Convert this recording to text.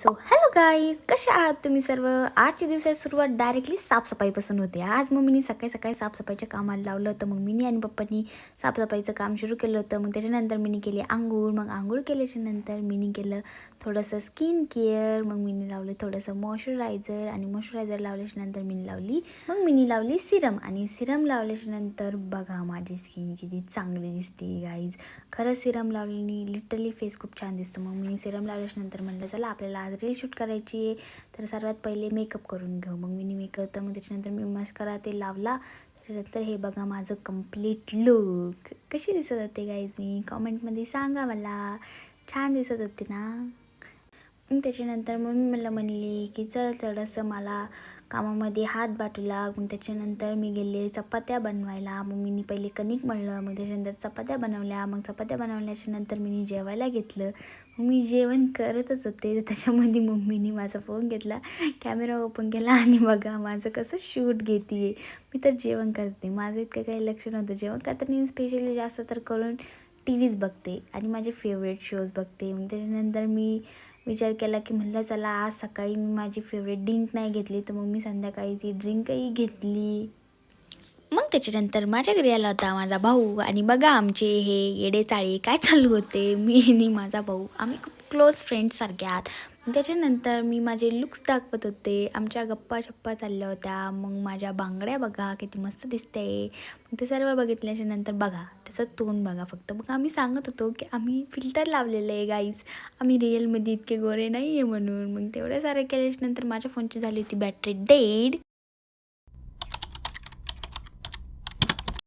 So hello guys, कसे आहात तुम्ही सर्व. आजच्या दिवसाची सुरुवात डायरेक्टली साफसफाईपासून होते. आज मम्मीनी सकाळी सकाळी साफसफाईच्या कामाला लावलं होतं. मग मिनी आणि पप्पांनी साफसफाईचं काम सुरू केलं होतं. मग त्याच्यानंतर मिनी केली आंघोळ. मग आंघोळ केल्याच्या नंतर मिनी केलं थोडंसं स्किन केअर. मग मिनी लावलं थोडंसं मॉइश्चरायझर आणि मॉइश्चरायझर लावल्याच्या नंतर मिनी लावली सिरम. आणि सिरम लावल्याच्या नंतर बघा माझी स्किन किती चांगली दिसते गाईज. खरंच सिरम लावल्याने लिटरली फेस खूप छान दिसतो. मग मिनी सिरम लावल्याच्या नंतर म्हटलं चला आपल्याला आज रील शूट करायची आहे, तर सर्वात पहिले मेकअप करून घेऊ. मग मिनी मेकअप तर मग त्याच्यानंतर मी मस्करा ते लावला. त्याच्यानंतर हे बघा माझं कंप्लीट लुक. कशी दिसत होते गाईज, मी कॉमेंटमध्ये सांगा मला. छान दिसत होते ना. मग त्याच्यानंतर मम्मी मला म्हणली की चल थोडंसं मला कामामध्ये हात बाटू लाग. मग त्याच्यानंतर मी गेले चपात्या बनवायला. मग मी पहिले कणिक मळलं. मग त्याच्यानंतर चपात्या बनवल्या. मग चपात्या बनवल्याच्या नंतर मी जेवायला घेतलं. मग मी जेवण करतच होते, तर त्याच्यामध्ये मम्मीने माझा फोन घेतला, कॅमेरा ओपन केला आणि बघा माझं कसं शूट घेते. मी तर जेवण करते, माझं इतकं काही लक्ष नव्हतं. जेवण करताना स्पेशली जास्त तर करून टी व्हीच बघते आणि माझे फेवरेट शोज बघते. मग त्याच्यानंतर मी विचार केला की म्हणलं चला आज सकाळी मी माझी फेवरेट ड्रिंक नाही घेतली, तर मग मी संध्याकाळी ती ड्रिंकही घेतली. मग त्याच्यानंतर माझ्या घरी आला होता माझा भाऊ आणि बघा आमचे हे येडेचाळे काय चालू होते. मी आणि माझा भाऊ आम्ही खूप क्लोज फ्रेंड्ससारखे आहात. मग त्याच्यानंतर मी माझे लुक्स दाखवत होते. आमच्या गप्पा शप्पा चालल्या होत्या. मग माझ्या बांगड्या बघा किती मस्त दिसते. मग ते सर्व बघितल्याच्या नंतर बघा त्याचं तोंड बघा फक्त. मग आम्ही सांगत होतो की आम्ही फिल्टर लावलेलं आहे गाईज, आम्ही रिअलमध्ये इतके गोरे नाही आहे म्हणून. मग तेवढं सारं केल्याच्या नंतर माझ्या फोनची झाली होती बॅटरी डेड.